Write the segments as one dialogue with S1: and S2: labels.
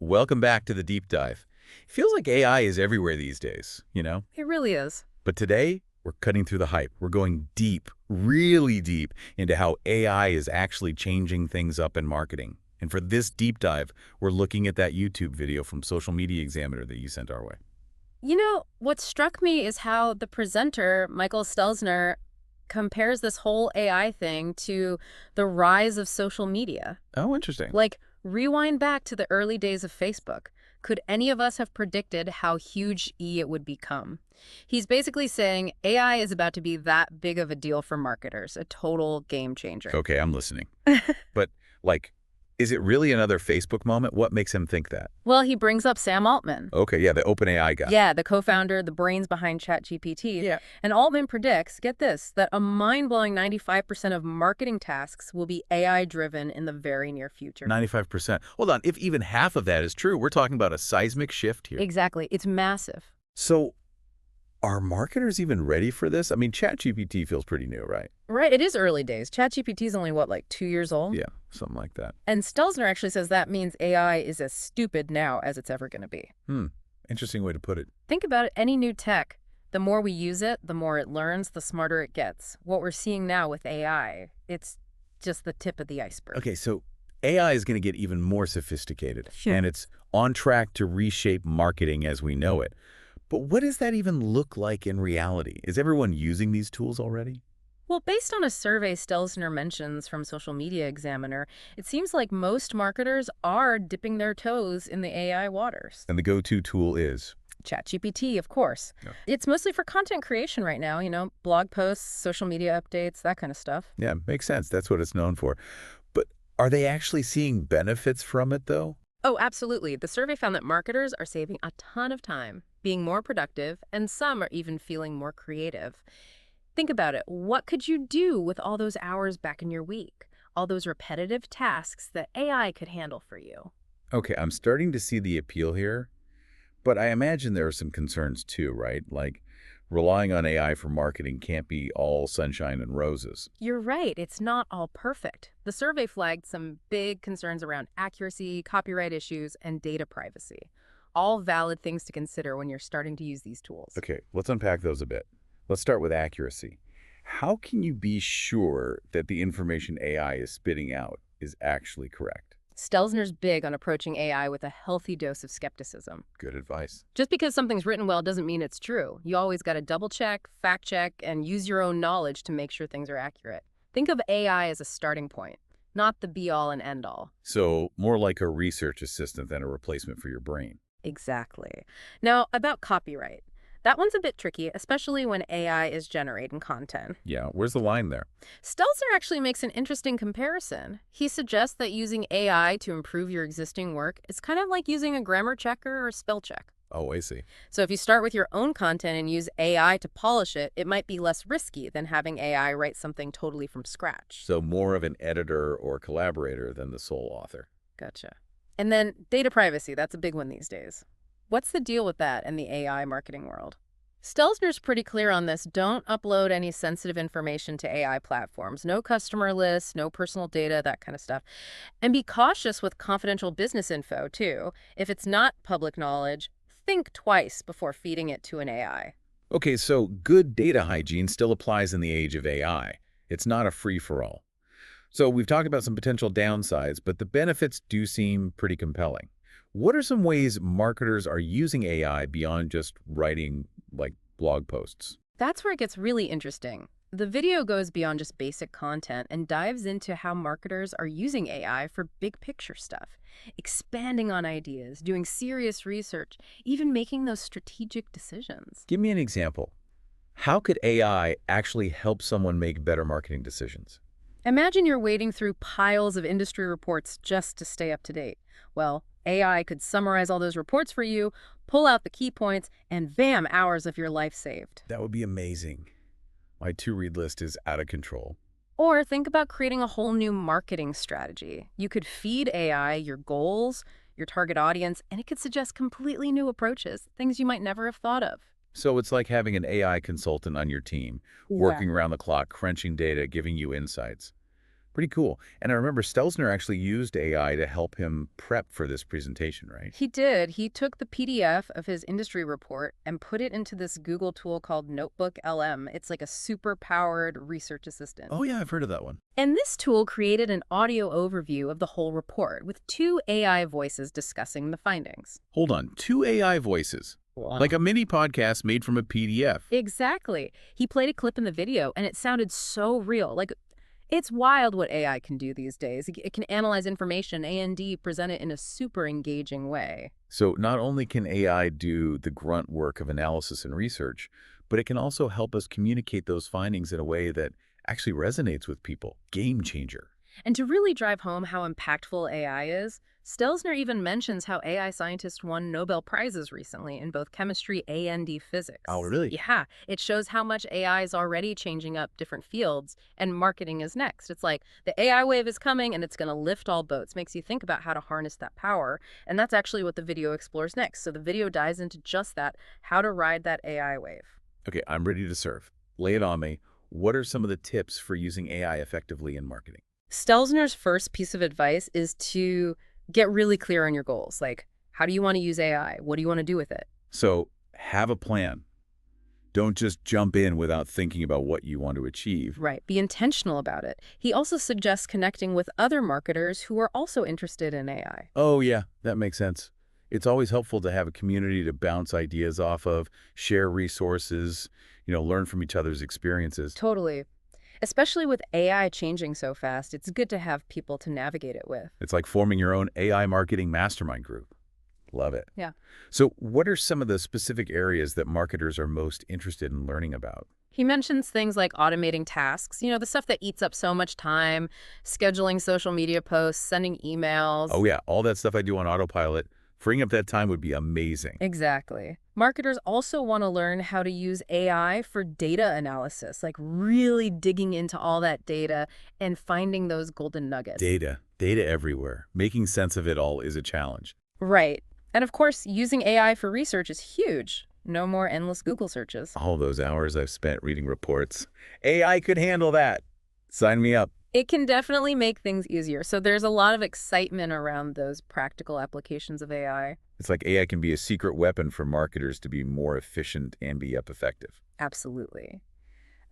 S1: Welcome back to the deep dive. It feels like AI is everywhere these days, you know?
S2: It really is.
S1: But today, we're cutting through the hype. We're going deep, really deep, into how AI is actually changing things up in marketing. And for this deep dive, we're looking at that YouTube video from Social Media Examiner that you sent our way.
S2: You know, what struck me is how the presenter, Michael Stelzner, compares this whole AI thing to the rise of social media.
S1: Oh, interesting.
S2: Like, rewind back to the early days of Facebook. Could any of us have predicted how huge it would become? He's basically saying AI is about to be that big of a deal for marketers, a total game changer.
S1: Okay, I'm listening. But, is it really another Facebook moment? What makes him think that?
S2: Well, he brings up Sam Altman.
S1: Okay, yeah, the OpenAI guy.
S2: Yeah, the co-founder, the brains behind ChatGPT.
S1: Yeah.
S2: And Altman predicts, get this, that a mind-blowing 95% of marketing tasks will be AI-driven in the very near future.
S1: 95%. Hold on, if even half of that is true, we're talking about a seismic shift here.
S2: Exactly. It's massive.
S1: So, are marketers even ready for this? I mean, ChatGPT feels pretty new, right?
S2: Right, it is early days. ChatGPT is only, what, like 2 years old?
S1: Yeah, something like that.
S2: And Stelzner actually says that means AI is as stupid now as it's ever going to be.
S1: Interesting way to put it.
S2: Think about it, any new tech, the more we use it, the more it learns, the smarter it gets. What we're seeing now with AI, it's just the tip of the iceberg.
S1: Okay, so AI is going to get even more sophisticated.
S2: Sure.
S1: And it's on track to reshape marketing as we know it. But what does that even look like in reality? Is everyone using these tools already?
S2: Well, based on a survey Stelzner mentions from Social Media Examiner, it seems like most marketers are dipping their toes in the AI waters.
S1: And the go-to tool is?
S2: ChatGPT, of course.
S1: Yeah.
S2: It's mostly for content creation right now, blog posts, social media updates, that kind of stuff.
S1: Yeah, makes sense. That's what it's known for. But are they actually seeing benefits from it, though?
S2: Oh, absolutely. The survey found that marketers are saving a ton of time, being more productive, and some are even feeling more creative. Think about it. What could you do with all those hours back in your week? All those repetitive tasks that AI could handle for you?
S1: Okay, I'm starting to see the appeal here, but I imagine there are some concerns too, right? Like relying on AI for marketing can't be all sunshine and roses.
S2: You're right. It's not all perfect. The survey flagged some big concerns around accuracy, copyright issues, and data privacy. All valid things to consider when you're starting to use these tools.
S1: Okay, let's unpack those a bit. Let's start with accuracy. How can you be sure that the information AI is spitting out is actually correct?
S2: Stelzner's big on approaching AI with a healthy dose of skepticism.
S1: Good advice.
S2: Just because something's written well doesn't mean it's true. You always got to double check, fact check, and use your own knowledge to make sure things are accurate. Think of AI as a starting point, not the be-all and end-all.
S1: So more like a research assistant than a replacement for your brain.
S2: Exactly. Now, about copyright. That one's a bit tricky, especially when AI is generating content.
S1: Yeah, where's the line there?
S2: Stelzner actually makes an interesting comparison. He suggests that using AI to improve your existing work is kind of like using a grammar checker or a spell check.
S1: Oh, I see.
S2: So if you start with your own content and use AI to polish it, it might be less risky than having AI write something totally from scratch.
S1: So more of an editor or collaborator than the sole author.
S2: Gotcha. And then data privacy, that's a big one these days. What's the deal with that in the AI marketing world? Stelzner's pretty clear on this. Don't upload any sensitive information to AI platforms. No customer lists, no personal data, that kind of stuff. And be cautious with confidential business info, too. If it's not public knowledge, think twice before feeding it to an AI.
S1: Okay, so good data hygiene still applies in the age of AI. It's not a free-for-all. So we've talked about some potential downsides, but the benefits do seem pretty compelling. What are some ways marketers are using AI beyond just writing, blog posts?
S2: That's where it gets really interesting. The video goes beyond just basic content and dives into how marketers are using AI for big picture stuff, expanding on ideas, doing serious research, even making those strategic decisions.
S1: Give me an example. How could AI actually help someone make better marketing decisions?
S2: Imagine you're wading through piles of industry reports just to stay up to date. Well, AI could summarize all those reports for you, pull out the key points, and bam, hours of your life saved.
S1: That would be amazing. My to-read list is out of control.
S2: Or think about creating a whole new marketing strategy. You could feed AI your goals, your target audience, and it could suggest completely new approaches, things you might never have thought of.
S1: So it's like having an AI consultant on your team, working around the clock, crunching data, giving you insights. Pretty cool. And I remember Stelzner actually used AI to help him prep for this presentation, right?
S2: He did. He took the PDF of his industry report and put it into this Google tool called Notebook LM. It's like a super powered research assistant.
S1: Oh, yeah, I've heard of that one.
S2: And this tool created an audio overview of the whole report with two AI voices discussing the findings.
S1: Hold on, 2 AI voices.
S2: Wow.
S1: Like a mini podcast made from a PDF.
S2: Exactly. He played a clip in the video and it sounded so real. Like, it's wild what AI can do these days. It can analyze information and present it in a super engaging way.
S1: So not only can AI do the grunt work of analysis and research, but it can also help us communicate those findings in a way that actually resonates with people. Game changer.
S2: And to really drive home how impactful AI is, Stelzner even mentions how AI scientists won Nobel Prizes recently in both chemistry and physics.
S1: Oh, really?
S2: Yeah, it shows how much AI is already changing up different fields, and marketing is next. It's like the AI wave is coming and it's going to lift all boats. Makes you think about how to harness that power, and that's actually what the video explores next. So the video dives into just that, how to ride that AI wave.
S1: Okay, I'm ready to serve. Lay it on me. What are some of the tips for using AI effectively in marketing?
S2: Stelzner's first piece of advice is to get really clear on your goals. Like, how do you want to use AI? What do you want to do with it?
S1: So have a plan. Don't just jump in without thinking about what you want to achieve.
S2: Right. Be intentional about it. He also suggests connecting with other marketers who are also interested in AI.
S1: Oh, yeah, that makes sense. It's always helpful to have a community to bounce ideas off of, share resources, learn from each other's experiences.
S2: Totally. Especially with AI changing so fast, it's good to have people to navigate it with.
S1: It's like forming your own AI marketing mastermind group. Love it.
S2: Yeah.
S1: So what are some of the specific areas that marketers are most interested in learning about?
S2: He mentions things like automating tasks, the stuff that eats up so much time, scheduling social media posts, sending emails.
S1: Oh, yeah, all that stuff I do on autopilot. Freeing up that time would be amazing.
S2: Exactly. Marketers also want to learn how to use AI for data analysis, like really digging into all that data and finding those golden nuggets.
S1: Data everywhere. Making sense of it all is a challenge.
S2: Right. And of course, using AI for research is huge. No more endless Google searches.
S1: All those hours I've spent reading reports. AI could handle that. Sign me up.
S2: It can definitely make things easier. So there's a lot of excitement around those practical applications of AI.
S1: It's like AI can be a secret weapon for marketers to be more efficient and be effective.
S2: Absolutely.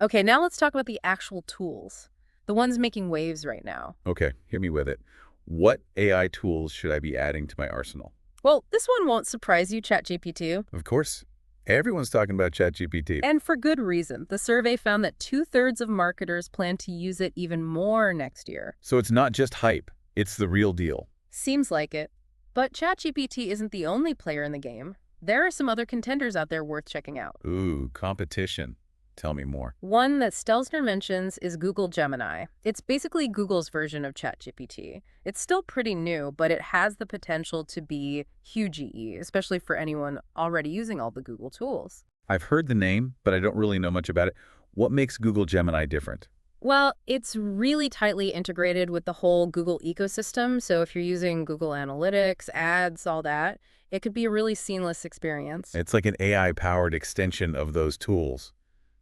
S2: Okay, now let's talk about the actual tools, the ones making waves right now.
S1: Okay, hit me with it. What AI tools should I be adding to my arsenal?
S2: Well, this one won't surprise you, ChatGPT.
S1: Of course. Everyone's talking about ChatGPT.
S2: And for good reason. The survey found that 2/3 of marketers plan to use it even more next year.
S1: So it's not just hype, it's the real deal.
S2: Seems like it. But ChatGPT isn't the only player in the game. There are some other contenders out there worth checking out.
S1: Ooh, competition. Tell me more.
S2: One that Stelzner mentions is Google Gemini. It's basically Google's version of ChatGPT. It's still pretty new, but it has the potential to be huge, especially for anyone already using all the Google tools.
S1: I've heard the name, but I don't really know much about it. What makes Google Gemini different?
S2: Well, it's really tightly integrated with the whole Google ecosystem. So if you're using Google Analytics, ads, all that, it could be a really seamless experience.
S1: It's like an AI-powered extension of those tools.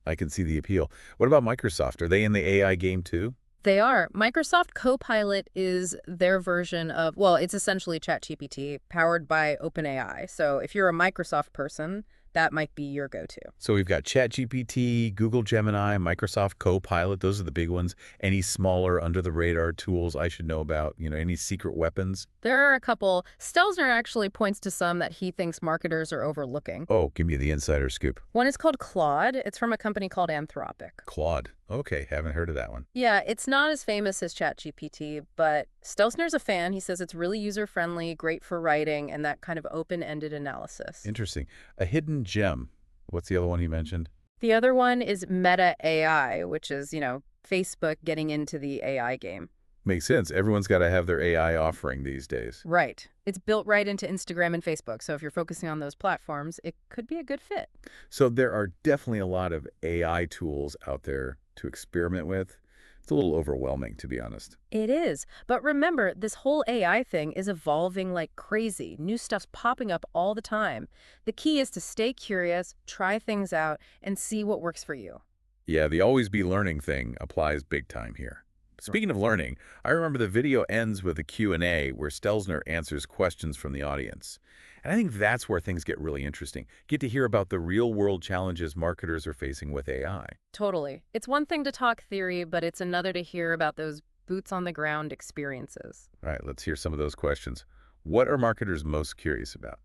S1: I can see the appeal. What about Microsoft? Are they in the AI game too?
S2: They are. Microsoft Copilot is their version of, well, it's essentially ChatGPT powered by OpenAI. So if you're a Microsoft person, that might be your go-to.
S1: So we've got ChatGPT, Google Gemini, Microsoft Copilot. Those are the big ones. Any smaller under-the-radar tools I should know about? Any secret weapons?
S2: There are a couple. Stelzner actually points to some that he thinks marketers are overlooking.
S1: Oh, give me the insider scoop.
S2: One is called Claude. It's from a company called Anthropic.
S1: Claude. Okay, haven't heard of that one.
S2: Yeah, it's not as famous as ChatGPT, but Stelzner's a fan. He says it's really user-friendly, great for writing, and that kind of open-ended analysis.
S1: Interesting. A hidden gem. What's the other one he mentioned?
S2: The other one is Meta AI, which is, Facebook getting into the AI game.
S1: Makes sense. Everyone's got to have their AI offering these days.
S2: Right. It's built right into Instagram and Facebook. So if you're focusing on those platforms, it could be a good fit.
S1: So there are definitely a lot of AI tools out there to experiment with. It's a little overwhelming, to be honest.
S2: It is. But remember, this whole AI thing is evolving like crazy. New stuff's popping up all the time. The key is to stay curious, try things out, and see what works for you.
S1: Yeah, the always be learning thing applies big time here. Speaking of learning, I remember the video ends with a Q&A where Stelzner answers questions from the audience. And I think that's where things get really interesting. Get to hear about the real-world challenges marketers are facing with AI.
S2: Totally. It's one thing to talk theory, but it's another to hear about those boots-on-the-ground experiences.
S1: All right, let's hear some of those questions. What are marketers most curious about?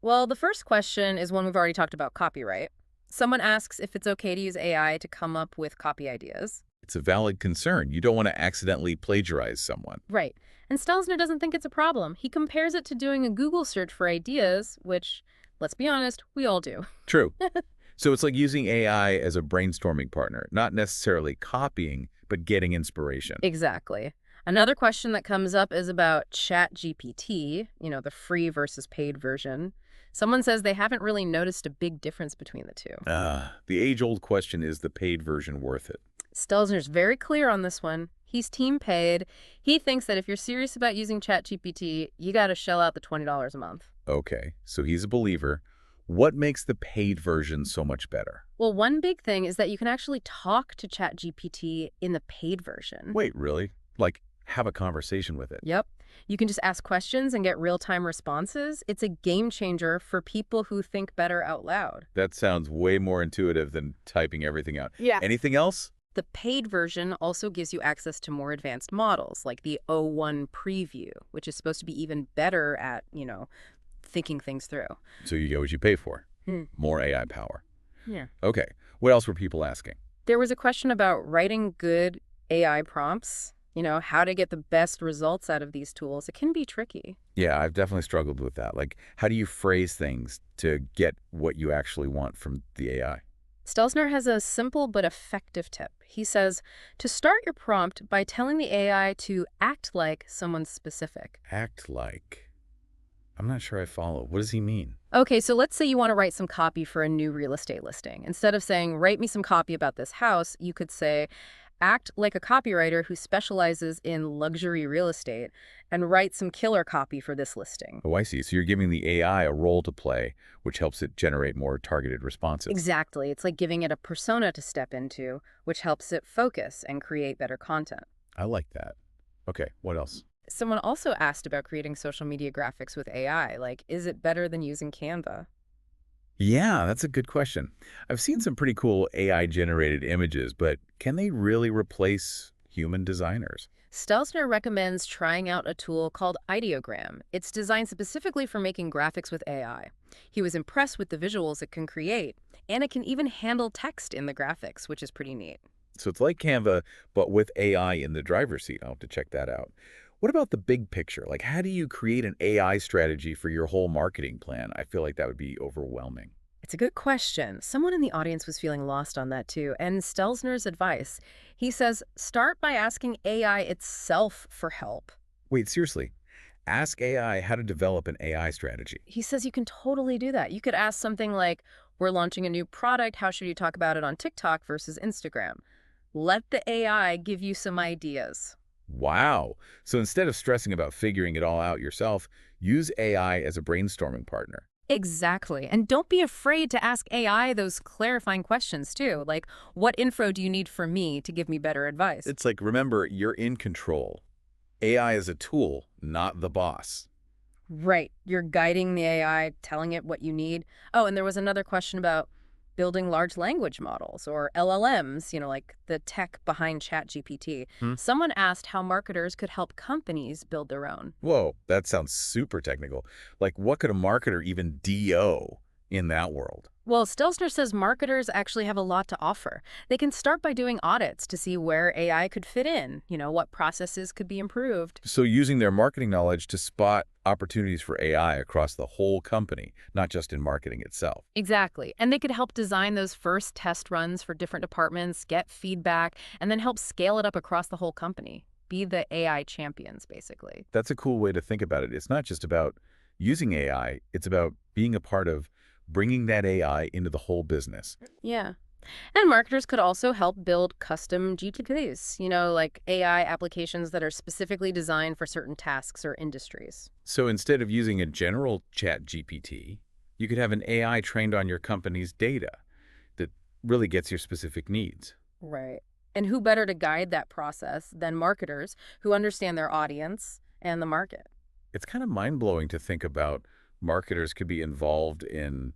S2: Well, the first question is one we've already talked about, copyright. Someone asks if it's okay to use AI to come up with copy ideas.
S1: It's a valid concern. You don't want to accidentally plagiarize someone.
S2: Right. And Stelzner doesn't think it's a problem. He compares it to doing a Google search for ideas, which, let's be honest, we all do.
S1: True. So it's like using AI as a brainstorming partner, not necessarily copying, but getting inspiration.
S2: Exactly. Another question that comes up is about ChatGPT, the free versus paid version. Someone says they haven't really noticed a big difference between the two.
S1: The age-old question is the paid version worth it?
S2: Stelzner's very clear on this one. He's team paid. He thinks that if you're serious about using ChatGPT, you got to shell out the $20 a month.
S1: Okay, so he's a believer. What makes the paid version so much better?
S2: Well, one big thing is that you can actually talk to ChatGPT in the paid version.
S1: Wait, really? Like, have a conversation with it?
S2: Yep. You can just ask questions and get real-time responses. It's a game changer for people who think better out loud.
S1: That sounds way more intuitive than typing everything out.
S2: Yeah.
S1: Anything else?
S2: The paid version also gives you access to more advanced models, like the O1 preview, which is supposed to be even better at, thinking things through.
S1: So you get what you pay for.
S2: Hmm.
S1: More AI power.
S2: Yeah.
S1: Okay. What else were people asking?
S2: There was a question about writing good AI prompts, how to get the best results out of these tools. It can be tricky.
S1: Yeah, I've definitely struggled with that. Like, how do you phrase things to get what you actually want from the AI?
S2: Stelzner has a simple but effective tip. He says to start your prompt by telling the AI to act like someone specific.
S1: Act like. I'm not sure I follow. What does he mean?
S2: Okay, so let's say you want to write some copy for a new real estate listing. Instead of saying, write me some copy about this house, you could say, act like a copywriter who specializes in luxury real estate and write some killer copy for this listing.
S1: Oh, I see. So you're giving the AI a role to play, which helps it generate more targeted responses.
S2: Exactly. It's like giving it a persona to step into, which helps it focus and create better content.
S1: I like that. Okay, what else?
S2: Someone also asked about creating social media graphics with AI. Like, is it better than using Canva?
S1: Yeah, that's a good question. I've seen some pretty cool AI-generated images, but can they really replace human designers?
S2: Stelzner recommends trying out a tool called Ideogram. It's designed specifically for making graphics with AI. He was impressed with the visuals it can create, and it can even handle text in the graphics, which is pretty neat.
S1: So it's like Canva, but with AI in the driver's seat. I'll have to check that out. What about the big picture? Like, how do you create an AI strategy for your whole marketing plan? I feel like that would be overwhelming.
S2: It's a good question. Someone in the audience was feeling lost on that too, and Stelzner's advice. He says, start by asking AI itself for help.
S1: Wait, seriously? Ask AI how to develop an AI strategy.
S2: He says you can totally do that. You could ask something like, we're launching a new product, how should you talk about it on TikTok versus Instagram? Let the AI give you some ideas.
S1: Wow. So instead of stressing about figuring it all out yourself, use AI as a brainstorming partner.
S2: Exactly. And don't be afraid to ask AI those clarifying questions too, like, what info do you need from me to give me better advice?
S1: It's like, remember, you're in control. AI is a tool, not the boss.
S2: Right. You're guiding the AI, telling it what you need. Oh, and there was another question about building large language models or LLMs, like the tech behind ChatGPT. Someone asked how marketers could help companies build their own.
S1: Whoa, that sounds super technical. Like, what could a marketer even DO in that world?
S2: Well, Stelzner says marketers actually have a lot to offer. They can start by doing audits to see where AI could fit in, what processes could be improved.
S1: So using their marketing knowledge to spot opportunities for AI across the whole company, not just in marketing itself.
S2: Exactly. And they could help design those first test runs for different departments, get feedback, and then help scale it up across the whole company. Be the AI champions, basically.
S1: That's a cool way to think about it. It's not just about using AI, it's about being a part of bringing that AI into the whole business.
S2: Yeah. And marketers could also help build custom GPTs, like AI applications that are specifically designed for certain tasks or industries.
S1: So instead of using a general chat GPT, you could have an AI trained on your company's data that really gets your specific needs.
S2: Right. And who better to guide that process than marketers who understand their audience and the market?
S1: It's kind of mind-blowing to think about marketers could be involved in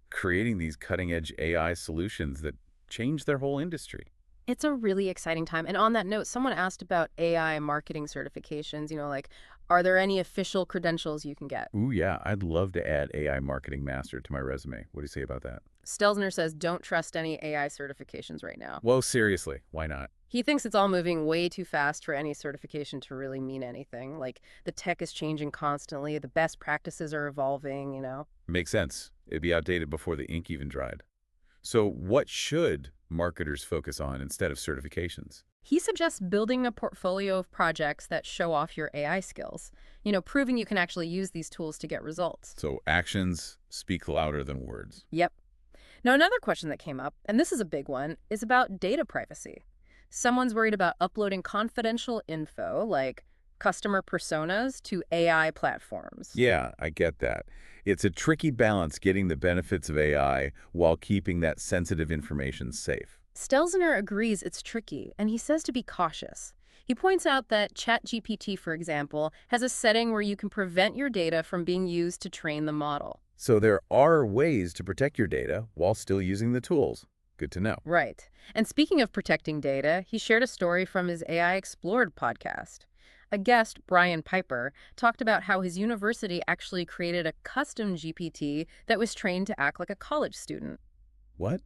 S1: creating these cutting-edge AI solutions that change their whole industry.
S2: It's a really exciting time. And on that note, someone asked about AI marketing certifications, like, are there any official credentials you can get?
S1: Ooh, yeah, I'd love to add AI Marketing Master to my resume. What do you say about that?
S2: Stelzner says don't trust any AI certifications right now.
S1: Well, seriously, why not?
S2: He thinks it's all moving way too fast for any certification to really mean anything. Like, the tech is changing constantly, the best practices are evolving.
S1: Makes sense. It'd be outdated before the ink even dried. So what should marketers focus on instead of certifications?
S2: He suggests building a portfolio of projects that show off your AI skills, proving you can actually use these tools to get results.
S1: So actions speak louder than words.
S2: Yep. Now, another question that came up, and this is a big one, is about data privacy. Someone's worried about uploading confidential info, like customer personas, to AI platforms.
S1: Yeah, I get that. It's a tricky balance getting the benefits of AI while keeping that sensitive information safe.
S2: Stelzner agrees it's tricky, and he says to be cautious. He points out that ChatGPT, for example, has a setting where you can prevent your data from being used to train the model.
S1: So there are ways to protect your data while still using the tools. Good to know.
S2: Right. And speaking of protecting data, he shared a story from his AI Explored podcast. A guest, Brian Piper, talked about how his university actually created a custom GPT that was trained to act like a college student.
S1: What?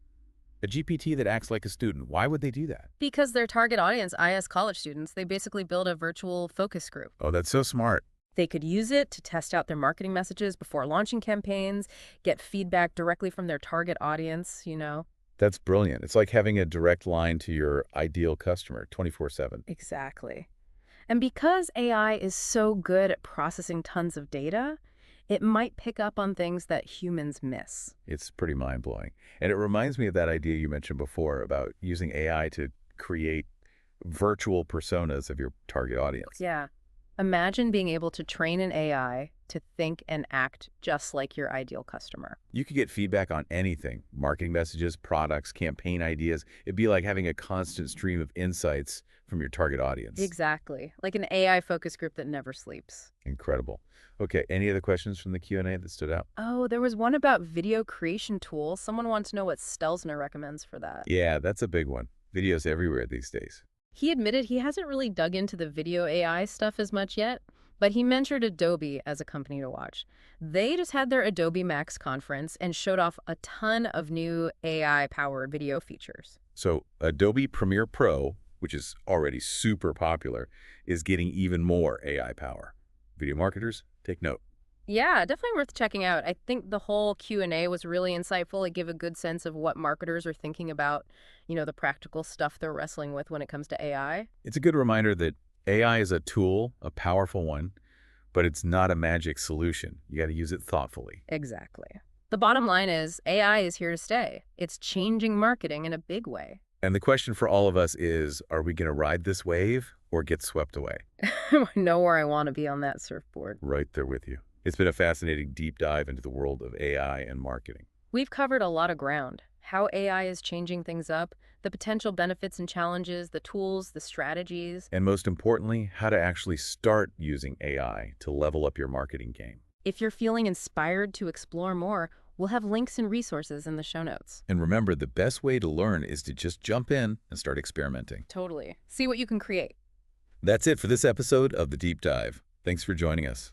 S1: A GPT that acts like a student. Why would they do that?
S2: Because their target audience, IS college students, they basically build a virtual focus group.
S1: Oh, that's so smart.
S2: They could use it to test out their marketing messages before launching campaigns, get feedback directly from their target audience.
S1: That's brilliant. It's like having a direct line to your ideal customer 24/7.
S2: Exactly. And because AI is so good at processing tons of data, it might pick up on things that humans miss.
S1: It's pretty mind-blowing. And it reminds me of that idea you mentioned before about using AI to create virtual personas of your target audience.
S2: Yeah. Imagine being able to train an AI to think and act just like your ideal customer.
S1: You could get feedback on anything, marketing messages, products, campaign ideas. It'd be like having a constant stream of insights from your target audience.
S2: Exactly. Like an AI focus group that never sleeps.
S1: Incredible. Okay, any other questions from the Q&A that stood out?
S2: Oh, there was one about video creation tools. Someone wants to know what Stelzner recommends for that.
S1: Yeah, that's a big one. Videos everywhere these days.
S2: He admitted he hasn't really dug into the video AI stuff as much yet, but he mentioned Adobe as a company to watch. They just had their Adobe Max conference and showed off a ton of new AI-powered video features.
S1: So Adobe Premiere Pro, which is already super popular, is getting even more AI power. Video marketers, take note.
S2: Yeah, definitely worth checking out. I think the whole Q&A was really insightful. It gave a good sense of what marketers are thinking about, the practical stuff they're wrestling with when it comes to AI.
S1: It's a good reminder that AI is a tool, a powerful one, but it's not a magic solution. You got to use it thoughtfully.
S2: Exactly. The bottom line is AI is here to stay. It's changing marketing in a big way.
S1: And the question for all of us is, are we going to ride this wave or get swept away?
S2: I know where I want to be on that surfboard.
S1: Right there with you. It's been a fascinating deep dive into the world of AI and marketing.
S2: We've covered a lot of ground. How AI is changing things up, the potential benefits and challenges, the tools, the strategies.
S1: And most importantly, how to actually start using AI to level up your marketing game.
S2: If you're feeling inspired to explore more, we'll have links and resources in the show notes.
S1: And remember, the best way to learn is to just jump in and start experimenting.
S2: Totally. See what you can create.
S1: That's it for this episode of The Deep Dive. Thanks for joining us.